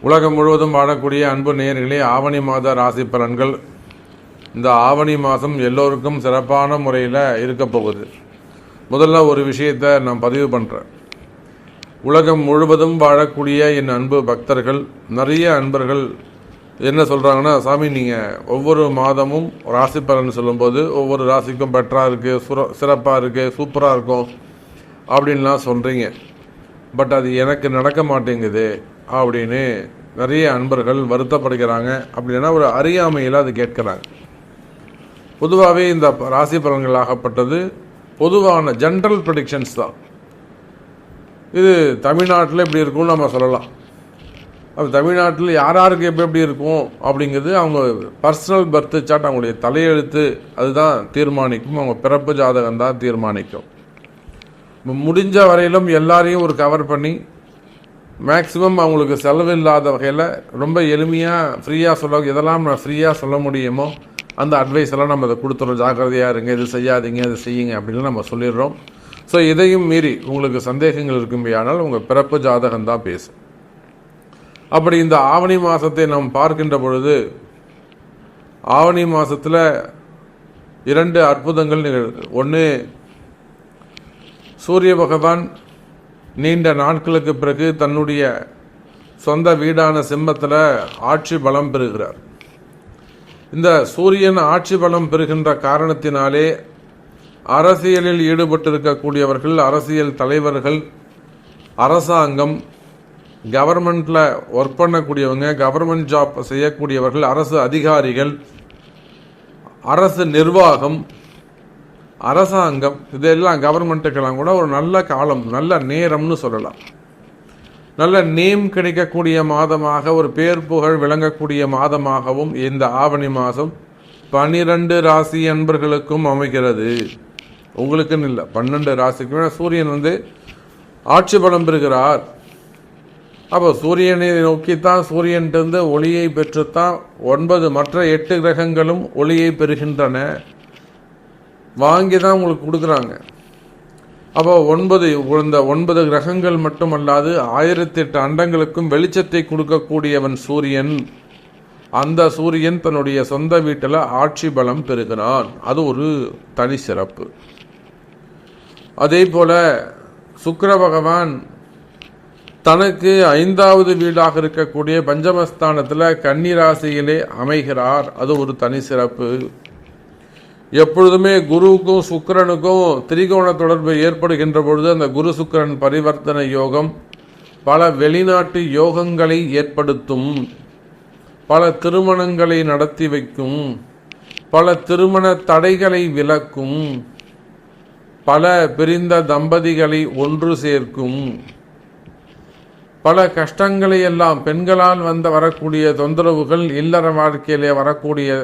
உலகம் முழுவதும் வாழக்கூடிய அன்பு நேயர்களே, ஆவணி மாத ராசி பலன்கள். இந்த ஆவணி மாதம் எல்லோருக்கும் சிறப்பான முறையில் இருக்க போகுது. முதல்ல ஒரு விஷயத்தை நான் பதிவு பண்ணுறேன். உலகம் முழுவதும் வாழக்கூடிய என் அன்பு பக்தர்கள், நிறைய அன்பர்கள் என்ன சொல்கிறாங்கன்னா, சாமி நீங்கள் ஒவ்வொரு மாதமும் ராசி பலன் சொல்லும்போது ஒவ்வொரு ராசிக்கும் பெட்டராக இருக்குது, சிறப்பாக இருக்குது, சூப்பராக இருக்கும் அப்படின்லாம் சொல்கிறீங்க. பட் அது எனக்கு நடக்க மாட்டேங்குது அப்படின்னு நிறைய அன்பர்கள் வருத்தப்படுகிறாங்க. அப்படின்னா ஒரு அறியாமையில் அது கேட்குறாங்க. பொதுவாகவே இந்த ராசி பலன்கள் ஆகப்பட்டது பொதுவான ஜென்ரல் ப்ரெடிக்ஷன்ஸ் தான். இது தமிழ்நாட்டில் இப்படி இருக்கும்னு நம்ம சொல்லலாம். அது தமிழ்நாட்டில் யாருக்கு எப்படி இருக்கும் அப்படிங்கிறது அவங்க பர்சனல் பர்த் சார்ட், அவங்களுடைய தலையெழுத்து அதுதான் தீர்மானிக்கும். அவங்க பிறப்பு ஜாதகம் தான் தீர்மானிக்கும். முடிஞ்ச வரையிலும் எல்லாரையும் ஒரு கவர் பண்ணி மேக்ஸிமம் அவங்களுக்கு செலவு இல்லாத வகையில் ரொம்ப எளிமையாக ஃப்ரீயாக எதெல்லாம் ஃப்ரீயாக சொல்ல முடியுமோ அந்த அட்வைஸ் எல்லாம் நம்ம அதை கொடுத்துறோம். ஜாக்கிரதையாக இருங்க, இது செய்யாதீங்க, இது செய்யுங்க அப்படின்னு நம்ம சொல்லிடுறோம். ஸோ இதையும் மீறி உங்களுக்கு சந்தேகங்கள் இருக்கும்படியானால் உங்கள் பிறப்பு ஜாதகம் தான் பேசும். அப்படி இந்த ஆவணி மாதத்தை நாம் பார்க்கின்ற பொழுது ஆவணி மாதத்தில் 2 அற்புதங்கள் நிகழ்வு. ஒன்று, சூரிய பகவான் நீண்ட நாட்களுக்கு பிறகு தன்னுடைய சொந்த வீடான சிம்மத்தில் ஆட்சி பலம் பெறுகிறார். இந்த சூரியன் ஆட்சி பலம் பெறுகின்ற காரணத்தினாலே அரசியலில் ஈடுபட்டிருக்கக்கூடியவர்கள், அரசியல் தலைவர்கள், அரசாங்கம், கவர்மெண்ட்டில் ஒர்க் பண்ணக்கூடியவங்க, கவர்மெண்ட் ஜாப் செய்யக்கூடியவர்கள், அரசு அதிகாரிகள், அரசு நிர்வாகம், அரசாங்கம், இதெல்லாம் கவர்மெண்ட்டுக்கெல்லாம் கூட ஒரு நல்ல காலம், நல்ல நேரம்னு சொல்லலாம். நல்ல நேம் கிடைக்கக்கூடிய மாதமாக, ஒரு பேர் புகழ் விளங்கக்கூடிய மாதமாகவும் இந்த ஆவணி மாதம் 12 ராசி அன்பர்களுக்கும் அமைகிறது. உங்களுக்குன்னு இல்லை, 12 ராசிக்கு. சூரியன் ஆட்சி பலம் பெறுகிறார். அப்போ சூரியனை நோக்கித்தான், சூரியன்ட்டு ஒளியை பெற்றுத்தான் 9 மற்ற 8 கிரகங்களும் ஒளியை பெறுகின்றன. வாங்கி தான் உங்களுக்கு கொடுக்குறாங்க. அப்போ 9 கிரகங்கள் மட்டுமல்லாது 1008 அண்டங்களுக்கும் வெளிச்சத்தை கொடுக்கக்கூடியவன் சூரியன். அந்த சூரியன் தன்னுடைய சொந்த வீட்டில் ஆட்சி பலம் பெறுகிறான். அது ஒரு தனி சிறப்பு. அதே போல சுக்கிர பகவான் தனக்கு 5வது வீடாக இருக்கக்கூடிய பஞ்சமஸ்தானத்தில் கன்னி ராசியிலே அமைகிறார். அது ஒரு தனி சிறப்பு. எப்பொழுதுமே குருவுக்கும் சுக்கிரனுக்கும் திரிகோண தொடர்பு ஏற்படுகின்ற பொழுது அந்த குரு சுக்கிரன் பரிவர்த்தனை யோகம் பல வெளிநாட்டு யோகங்களை ஏற்படுத்தும், பல திருமணங்களை நடத்தி வைக்கும், பல திருமண தடைகளை விலக்கும், பல பிரிந்த தம்பதிகளை ஒன்று சேர்க்கும், பல கஷ்டங்களை எல்லாம், பெண்களால் வரக்கூடிய தொந்தரவுகள், இல்லற வாழ்க்கையிலே வரக்கூடிய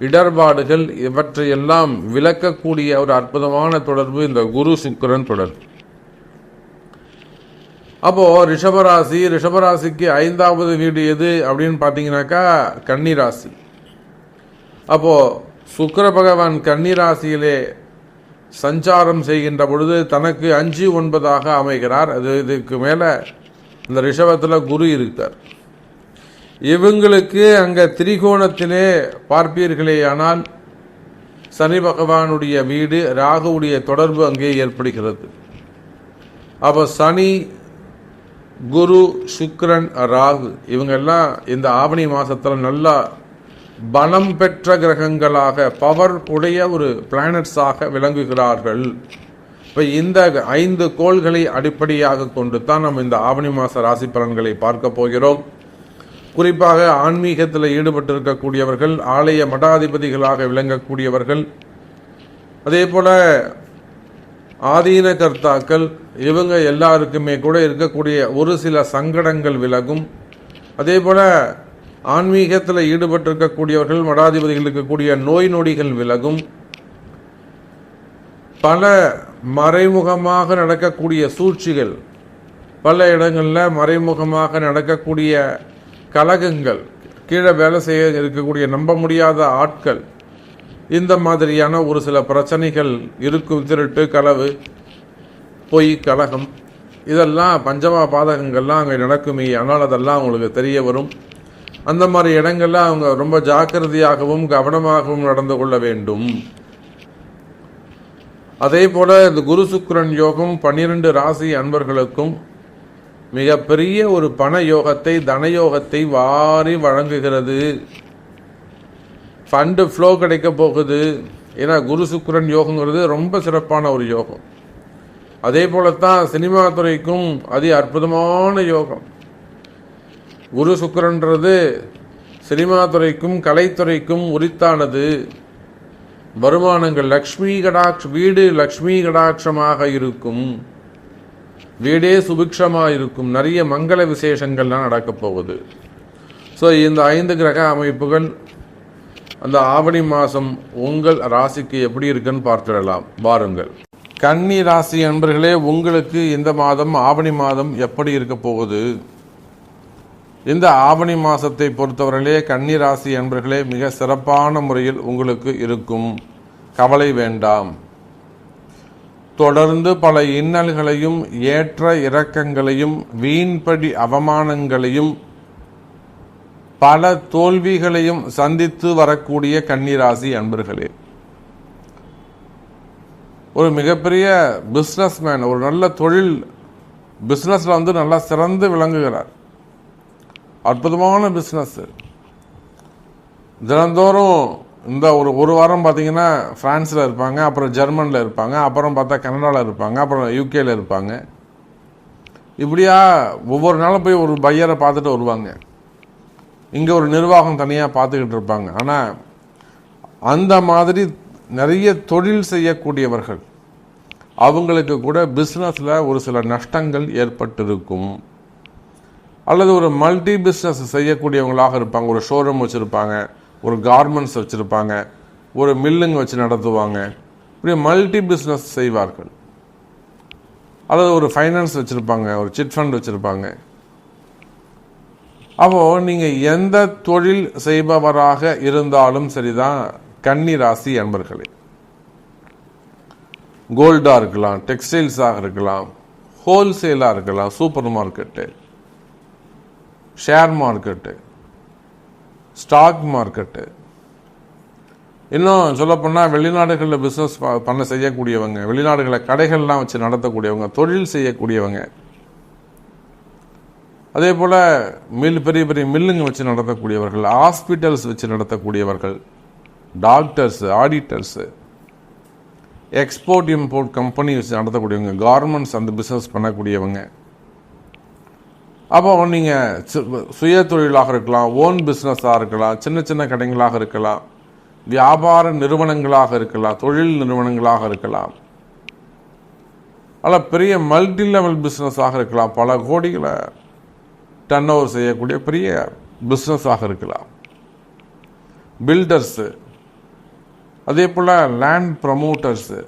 இடர்பாடுகள், இவற்றையெல்லாம் விளக்கக்கூடிய ஒரு அற்புதமான தொடர்பு இந்த குரு சுக்கிரன் தொடர்பு. அப்போ ரிஷபராசிக்கு 5வது வீடு எது அப்படின்னு பார்த்தீங்கன்னாக்கா கன்னி ராசி. அப்போ சுக்கிர பகவான் கன்னி ராசியிலே சஞ்சாரம் செய்கின்ற பொழுது தனக்கு 5, 9ஆக அமைகிறார். அது இதுக்கு மேலே இந்த ரிஷபத்தில் குரு இருக்கார். இவங்களுக்கு அங்கே திரிகோணத்திலே பார்ப்பீர்களேயானால் சனி பகவானுடைய வீடு, ராகுவுடைய தொடர்பு அங்கே ஏற்படுகிறது. அப்போ சனி, குரு, சுக்கிரன், ராகு இவங்கெல்லாம் இந்த ஆவணி மாதத்தில் நல்லா பலம் பெற்ற கிரகங்களாக, பவர் உடைய ஒரு பிளானட்ஸாக விளங்குகிறார்கள். இப்போ இந்த 5 கோள்களை அடிப்படையாக கொண்டு தான் நம்ம இந்த ஆவணி மாத ராசி பலன்களை பார்க்க போகிறோம். குறிப்பாக ஆன்மீகத்தில் ஈடுபட்டிருக்கக்கூடியவர்கள், ஆலய மடாதிபதிகளாக விளங்கக்கூடியவர்கள், அதே போல ஆதீன கர்த்தாக்கள், இவங்க எல்லாருக்குமே கூட இருக்கக்கூடிய ஒரு சில சங்கடங்கள் விலகும். அதே போல ஆன்மீகத்தில் ஈடுபட்டிருக்கக்கூடியவர்கள், மடாதிபதிகள் இருக்கக்கூடிய நோய் நொடிகள் விலகும். பல மறைமுகமாக நடக்கக்கூடிய சூழ்ச்சிகள், பல இடங்களில் மறைமுகமாக நடக்கக்கூடிய கலகங்கள், கீழே வேலை செய்ய இருக்கக்கூடிய நம்ப முடியாத ஆட்கள், இந்த மாதிரியான ஒரு சில பிரச்சனைகள் இருக்கும். திருட்டு, களவு, பொய், கலகம், இதெல்லாம் பஞ்சமா பாதகங்கள்லாம் அங்கே நடக்குமே, ஆனால் அதெல்லாம் அவங்களுக்கு தெரிய வரும். அந்த மாதிரி இடங்கள்ல அவங்க ரொம்ப ஜாக்கிரதையாகவும் கவனமாகவும் நடந்து கொள்ள வேண்டும். அதே போல இந்த குரு சுக்கிரன் யோகம் 12 ராசி அன்பர்களுக்கும் மிகப்பெரிய ஒரு பண யோகத்தை, தன யோகத்தை வாரி வழங்குகிறது. ஃபண்டு ஃப்ளோ கிடைக்க போகுது. ஏன்னா குரு சுக்கிரன் யோகங்கிறது ரொம்ப சிறப்பான ஒரு யோகம். அதே போலத்தான் சினிமா துறைக்கும் அதி அற்புதமான யோகம். குரு சுக்கிரன்றது சினிமா துறைக்கும் கலைத்துறைக்கும் உரித்தானது. வருமானங்கள் லக்ஷ்மி கடாட்ச, வீடு லக்ஷ்மி கடாட்சமாக இருக்கும், வீடே சுபிக்ஷமாக இருக்கும், நிறைய மங்கள விசேஷங்கள்லாம் நடக்கப் போகுது. ஸோ இந்த 5 கிரக அமைப்புகள் அந்த ஆவணி மாதம் உங்கள் ராசிக்கு எப்படி இருக்குன்னு பார்த்துடலாம் வாருங்கள். கன்னி ராசி அன்பர்களே, உங்களுக்கு இந்த மாதம் ஆவணி மாதம் எப்படி இருக்க போகுது? இந்த ஆவணி மாதத்தை பொறுத்தவரையிலே கன்னி ராசி அன்பர்களே மிக சிறப்பான முறையில் உங்களுக்கு இருக்கும். கவலை வேண்டாம். தொடர்ந்து பல இன்னல்களையும் ஏற்ற இறக்கங்களையும் வீண்படி அவமானங்களையும் பல தோல்விகளையும் சந்தித்து வரக்கூடிய கன்னிராசி அன்பர்களே, ஒரு மிகப்பெரிய பிஸ்னஸ்மேன், ஒரு நல்ல தொழில் பிஸ்னஸில் நல்லா சிறந்து விளங்குகிறார். அற்புதமான பிஸ்னஸ். தினந்தோறும் இந்த ஒரு வாரம் பார்த்தீங்கன்னா ஃப்ரான்ஸில் இருப்பாங்க, அப்புறம் ஜெர்மனியில் இருப்பாங்க, அப்புறம் பார்த்தா கனடாவில் இருப்பாங்க, அப்புறம் யூகேல இருப்பாங்க. இப்படியா ஒவ்வொரு நாளும் போய் ஒரு பையரை பார்த்துட்டு வருவாங்க. இங்கே ஒரு நிர்வாகம் தனியாக பார்த்துக்கிட்டு இருப்பாங்க. ஆனால் அந்த மாதிரி நிறைய தொழில் செய்யக்கூடியவர்கள் அவங்களுக்கு கூட பிஸ்னஸில் ஒரு சில நஷ்டங்கள் ஏற்பட்டிருக்கும். அல்லது ஒரு மல்டி பிஸ்னஸ் செய்யக்கூடியவங்களாக இருப்பாங்க. ஒரு ஷோரூம் வச்சுருப்பாங்க, ஒரு கார்மெண்ட்ஸ் வச்சுருப்பாங்க, ஒரு மில்லுங்க வச்சு நடத்துவாங்க. இப்படி மல்டி பிஸ்னஸ் செய்வார்கள். அல்லது ஒரு ஃபைனான்ஸ் வச்சுருப்பாங்க, ஒரு சிட் ஃபண்ட் வச்சுருப்பாங்க. அப்போது நீங்கள் எந்த தொழில் செய்பவராக இருந்தாலும் சரிதான் கன்னி ராசி அன்பர்களே, கோல்டாக இருக்கலாம், டெக்ஸ்டைல்ஸாக இருக்கலாம், ஹோல்சேலாக இருக்கலாம், supermarket, share market, stock market, இன்னும் சொல்லப்போனால் வெளிநாடுகளில் பிஸ்னஸ் பண்ண செய்யக்கூடியவங்க, வெளிநாடுகளில் கடைகள்லாம் வச்சு நடத்தக்கூடியவங்க, தொழில் செய்யக்கூடியவங்க, அதே போல் பெரிய பெரிய மில்லுங்க வச்சு நடத்தக்கூடியவர்கள், ஹாஸ்பிட்டல்ஸ் வச்சு நடத்தக்கூடியவர்கள், doctors, auditors, export import company வச்சு நடத்தக்கூடியவங்க, கார்மெண்ட்ஸ் அந்த பிஸ்னஸ் பண்ணக்கூடியவங்க. அப்போ நீங்கள் சுய தொழிலாக இருக்கலாம், ஓன் பிஸ்னஸாக இருக்கலாம், சின்ன சின்ன கடைகளாக இருக்கலாம், வியாபார நிறுவனங்களாக இருக்கலாம், தொழில் நிறுவனங்களாக இருக்கலாம், அல்ல பெரிய மல்டி லெவல் பிஸ்னஸாக இருக்கலாம், பல கோடிகளை டர்ன் ஓவர் செய்யக்கூடிய பெரிய பிஸ்னஸாக இருக்கலாம், பில்டர்ஸு, அதே போல் லேண்ட் ப்ரமோட்டர்ஸு,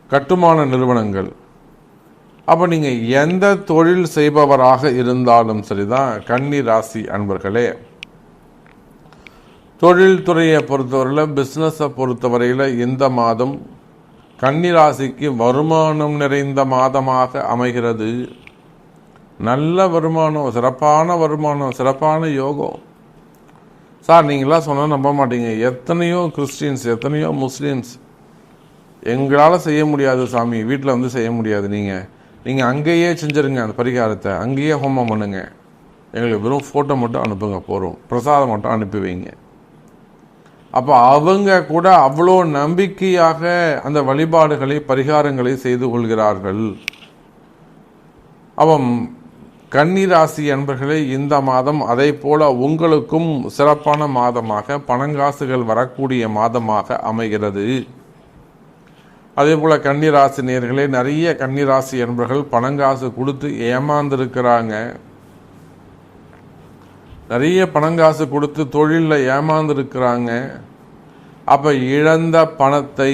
கட்டுமான நிறுவனங்கள். அப்போ நீங்கள் எந்த தொழில் செய்பவராக இருந்தாலும் சரிதான் கன்னி ராசி அன்பர்களே, தொழில் துறையை பொறுத்தவரையில், பிஸ்னஸை பொறுத்தவரையில் இந்த மாதம் கன்னி ராசிக்கு வருமானம் நிறைந்த மாதமாக அமைகிறது. நல்ல வருமானம், சிறப்பான வருமானம், சிறப்பான யோகம். சார் நீங்களாம் சொன்னால் நம்ப மாட்டீங்க, எத்தனையோ கிறிஸ்டின்ஸ், எத்தனையோ முஸ்லீம்ஸ் எங்களால் செய்ய முடியாது சாமி, வீட்டில் செய்ய முடியாது, நீங்கள் அங்கேயே செஞ்சுருங்க, அந்த பரிகாரத்தை அங்கேயே ஹோமம் பண்ணுங்க, எங்களுக்கு வெறும் ஃபோட்டோ மட்டும் அனுப்புங்க போகிறோம், பிரசாதம் மட்டும் அனுப்பி வைங்க. அப்போ அவங்க கூட அவ்வளோ நம்பிக்கையாக அந்த வழிபாடுகளை, பரிகாரங்களை செய்து கொள்கிறார்கள். அவன் கன்னி ராசி அன்பர்களே, இந்த மாதம் அதை போல உங்களுக்கும் சிறப்பான மாதமாக, பணங்காசுகள் வரக்கூடிய மாதமாக அமைகிறது. அதே போல் கன்னிராசி நேயர்களே, நிறைய கன்னிராசி என்பர்கள் பணங்காசு கொடுத்து ஏமாந்துருக்கிறாங்க. நிறைய பணங்காசு கொடுத்து தொழிலில் ஏமாந்துருக்கிறாங்க. அப்போ இழந்த பணத்தை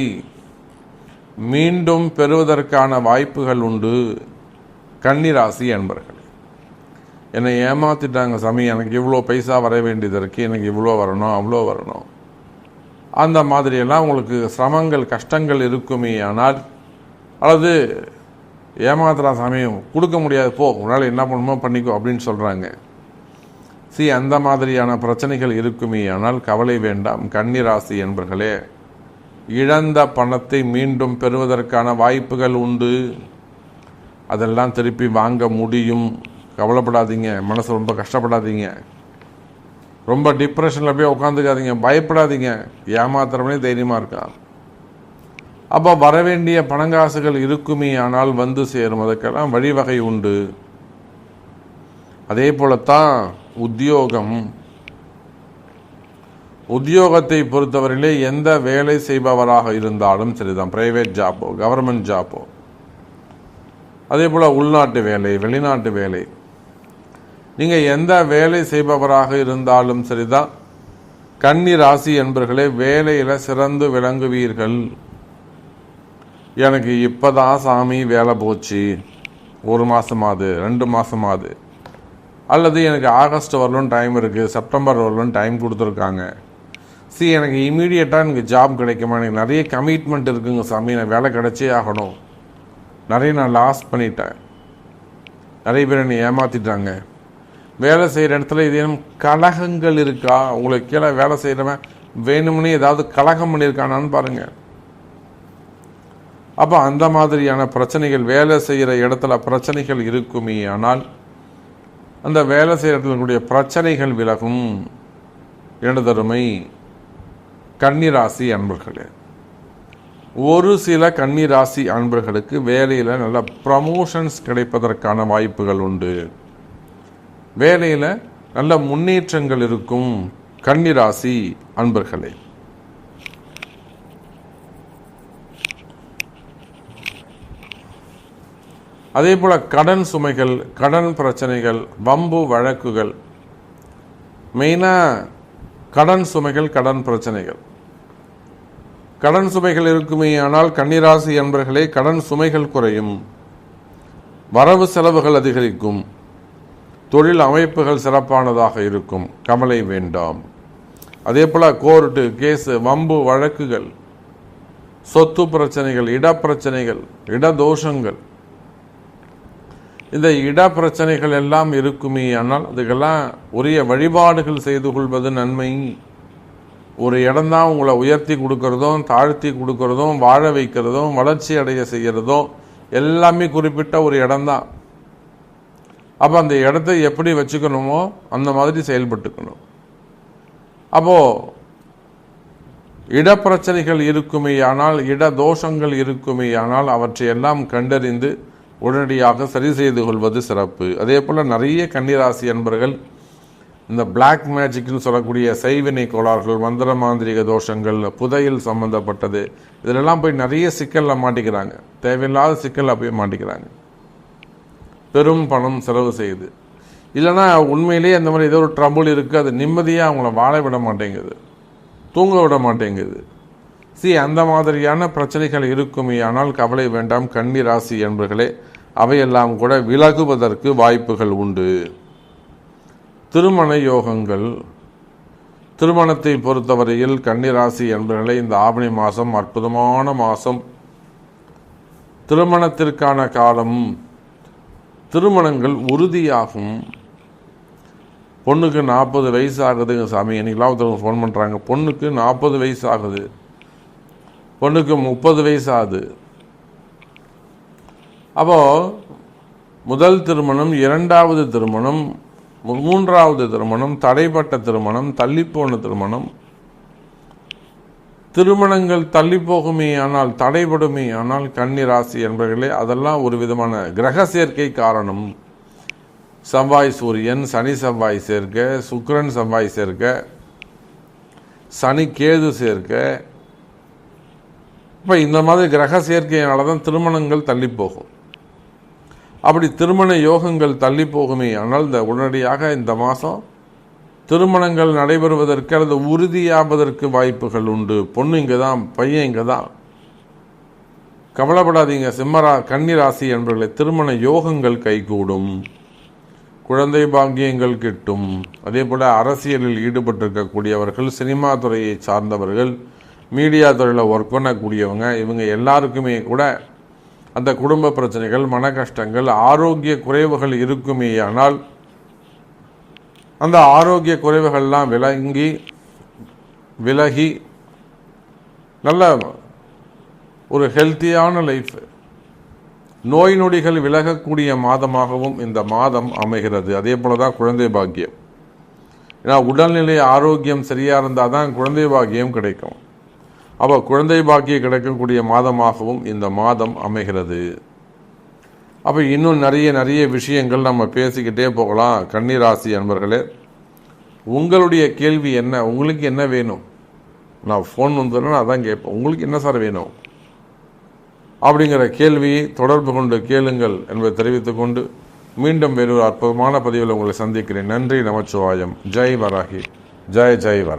மீண்டும் பெறுவதற்கான வாய்ப்புகள் உண்டு. கன்னிராசி என்பர்கள், என்னை ஏமாத்திட்டாங்க சாமி, எனக்கு இவ்வளோ பைசா வர வேண்டியது இருக்குது, எனக்கு இவ்வளோ வரணும், அவ்வளோ வரணும், அந்த மாதிரியெல்லாம் உங்களுக்கு சிரமங்கள், கஷ்டங்கள் இருக்குமே ஆனால், அல்லது ஏமாத்துறா சாமி, கொடுக்க முடியாது, போ, உன்னால் என்ன பண்ணுமோ பண்ணிக்கோ அப்படின்னு சொல்கிறாங்க. அந்த மாதிரியான பிரச்சனைகள் இருக்குமே. ஆனால் கவலை வேண்டாம் கன்னி ராசி என்பர்களே. இழந்த பணத்தை மீண்டும் பெறுவதற்கான வாய்ப்புகள் உண்டு. அதெல்லாம் திருப்பி வாங்க முடியும். கவலைப்படாதீங்க, மனசு ரொம்ப கஷ்டப்படாதீங்க, ரொம்ப டிப்ரெஷனில் போய் உட்காந்துக்காதீங்க, பயப்படாதீங்க. ஏமாத்துறவனே தைரியமாக இருக்கான். அப்போ வரவேண்டிய பணங்காசுகள் இருக்குமே. ஆனால் வந்து சேரும். அதுக்கெல்லாம் வழிவகை உண்டு. அதே போலத்தான் உத்தியோகத்தை பொறுத்தவரையிலே எந்த வேலை செய்பவராக இருந்தாலும் சரிதான், பிரைவேட் ஜாப்போ கவர்மெண்ட் ஜாப்போ, அதே போல் உள்நாட்டு வேலை வெளிநாட்டு வேலை, நீங்கள் எந்த வேலை செய்பவராக இருந்தாலும் சரிதான், கன்னி ராசி என்பர்களே வேலையில் சிறந்து விளங்குவீர்கள். எனக்கு இப்போதான் சாமி வேலை போச்சு, 1 மாதமாது 2 மாதமாது, அல்லது எனக்கு ஆகஸ்ட் வரலும் டைம் இருக்குது, செப்டம்பர் வரலும் டைம் கொடுத்துருக்காங்க, எனக்கு இமீடியட்டாக எனக்கு ஜாப் கிடைக்குமா, எனக்கு நிறைய கமிட்மெண்ட் இருக்குங்க சாமி, நான் வேலை கிடைச்சே ஆகணும், நிறைய நான் லாஸ் பண்ணிட்டேன், நிறைய பேர் என்னை ஏமாற்றிட்டாங்க, வேலை செய்கிற இடத்துல ஏதேனும் கலகங்கள் இருக்கா, உங்களுக்கு கீழே வேலை செய்கிறவன் வேணும்னே ஏதாவது கலகம் பண்ணியிருக்கானான்னு பாருங்கள். அப்போ அந்த மாதிரியான பிரச்சனைகள், வேலை செய்கிற இடத்துல பிரச்சனைகள் இருக்குமே. ஆனால் அந்த வேலை செய்கிற இடத்துல பிரச்சனைகள் விலகும். எனதருமை கன்னிராசி அன்பர்களே, ஒரு சில கன்னிராசி அன்பர்களுக்கு வேலையில் நல்ல ப்ரமோஷன்ஸ் கிடைப்பதற்கான வாய்ப்புகள் உண்டு. வேலையில் நல்ல முன்னேற்றங்கள் இருக்கும் கன்னிராசி அன்பர்களே. அதே போல் கடன் சுமைகள், கடன் பிரச்சனைகள், வம்பு வழக்குகள், மெயினாக கடன் சுமைகள், கடன் பிரச்சனைகள், கடன் சுமைகள் இருக்குமே. ஆனால் கன்னிராசி என்பர்களே கடன் சுமைகள் குறையும், வரவு செலவுகள் அதிகரிக்கும், தொழில் அமைப்புகள் சிறப்பானதாக இருக்கும், கவலை வேண்டாம். அதே போல் கோர்ட்டு கேஸு, வம்பு வழக்குகள், சொத்து பிரச்சனைகள், இடப்பிரச்சனைகள், இடதோஷங்கள், இந்த இட பிரச்சனைகள் எல்லாம் இருக்குமே. ஆனால் அதுக்கெல்லாம் உரிய வழிபாடுகள் செய்து கொள்வது நன்மை. ஒரு இடம்தான் உங்களை உயர்த்தி கொடுக்கறதும் தாழ்த்தி கொடுக்கறதும் வாழ வைக்கிறதும் வளர்ச்சி அடைய செய்கிறதும் எல்லாமே குறிப்பிட்ட ஒரு இடம்தான். அப்போ அந்த இடத்தை எப்படி வச்சுக்கணுமோ அந்த மாதிரி செயல்பட்டுக்கணும். அப்போது இடப்பிரச்சனைகள் இருக்குமே. ஆனால் இட தோஷங்கள் இருக்குமே. ஆனால் அவற்றையெல்லாம் கண்டறிந்து உடனடியாக சரி செய்து கொள்வது சிறப்பு. அதே போல் நிறைய கன்னிராசி அன்பர்கள் இந்த பிளாக் மேஜிக்னு சொல்லக்கூடிய செய்வினை கோளாறுகள், மந்திர மாந்திரிக தோஷங்கள், புதையல் சம்பந்தப்பட்டது, இதிலெல்லாம் போய் நிறைய சிக்கலில் மாட்டிக்கிறாங்க. தேவையில்லாத சிக்கலில் போய் மாட்டிக்கிறாங்க. பெரும் பணம் செலவு செய்யுது. இல்லைன்னா உண்மையிலேயே அந்த மாதிரி ஏதோ ஒரு ட்ரபுள் இருக்குது, அது நிம்மதியாக அவங்கள வாழ விட மாட்டேங்குது, தூங்க விட மாட்டேங்குது. அந்த மாதிரியான பிரச்சனைகள் இருக்குமே. ஆனால் கவலை வேண்டாம் கன்னி ராசி என்பர்களே, அவையெல்லாம் கூட விலகுவதற்கு வாய்ப்புகள் உண்டு. திருமண யோகங்கள், திருமணத்தை பொறுத்தவரையில் கன்னிராசி என்பவர்களை இந்த ஆவணி மாதம் அற்புதமான மாதம், திருமணத்திற்கான காலம், திருமணங்கள் உறுதியாகும். பொண்ணுக்கு 40 வயசு ஆகுதுங்க சாமி, என்னைக்கெல்லாம் ஒருத்தவங்க ஃபோன் பண்ணுறாங்க, பொண்ணுக்கு 40 வயசு ஆகுது, பொண்ணுக்கு 30 வயசு ஆகுது. அப்போது முதல் திருமணம், 2வது திருமணம், 3வது திருமணம், தடைப்பட்ட திருமணம், தள்ளிப்போன திருமணம், திருமணங்கள் தள்ளி போகுமே. ஆனால் தடைபடுமே. ஆனால் கன்னி ராசி என்பவர்களே, அதெல்லாம் ஒரு விதமான கிரக சேர்க்கை காரணம். செவ்வாய் சூரியன், சனி செவ்வாய் சேர்க்க, சுக்கிரன் செவ்வாய் சேர்க்க, சனி கேது சேர்க்க, இப்போ இந்த மாதிரி கிரக சேர்க்கையினால தான் திருமணங்கள் தள்ளி போகும். அப்படி திருமண யோகங்கள் தள்ளி போகுமே. ஆனால் இந்த உடனடியாக இந்த மாதம் திருமணங்கள் நடைபெறுவதற்கு அல்லது உறுதியாவதற்கு வாய்ப்புகள் உண்டு. பொண்ணு இங்கே தான், பையன் இங்கே தான். கவலைப்படாதீங்க கன்னி ராசி என்பவர்களை, திருமண யோகங்கள் கைகூடும், குழந்தை பாக்கியங்கள் கிட்டும். அதே போல் அரசியலில் ஈடுபட்டிருக்கக்கூடியவர்கள், சினிமா துறையை சார்ந்தவர்கள், மீடியா துறையில் ஒர்க் பண்ணக்கூடியவங்க, இவங்க எல்லாருக்குமே கூட அந்த குடும்ப பிரச்சனைகள், மன கஷ்டங்கள், ஆரோக்கிய குறைவுகள் இருக்குமேயானால் அந்த ஆரோக்கிய குறைவுகள்லாம் விலகி நல்ல ஒரு ஹெல்த்தியான லைஃப், நோய் நொடிகள் விலகக்கூடிய மாதமாகவும் இந்த மாதம் அமைகிறது. அதே போல தான் குழந்தை பாக்கியம். ஏன்னா உடல்நிலை ஆரோக்கியம் சரியாக இருந்தால் தான் குழந்தை பாக்கியம் கிடைக்கும். அப்போ குழந்தை பாக்கியம் கிடைக்கக்கூடிய மாதமாகவும் இந்த மாதம் அமைகிறது. அப்போ இன்னும் நிறைய விஷயங்கள் நம்ம பேசிக்கிட்டே போகலாம். கன்னிராசி அன்பர்களே, உங்களுடைய கேள்வி என்ன? உங்களுக்கு என்ன வேணும்? நான் ஃபோன் வந்ததுன்னா அதான் கேட்பேன், உங்களுக்கு என்ன சார் வேணும் அப்படிங்கிற கேள்வியை தொடர்பு கொண்டு கேளுங்கள் என்பதை தெரிவித்துக் கொண்டு மீண்டும் வேறொரு அற்புதமான பதிவில் உங்களை சந்திக்கிறேன். நன்றி, நமச்சிவாயம். ஜெய் வராகி, ஜெய் ஜெய் வராகி.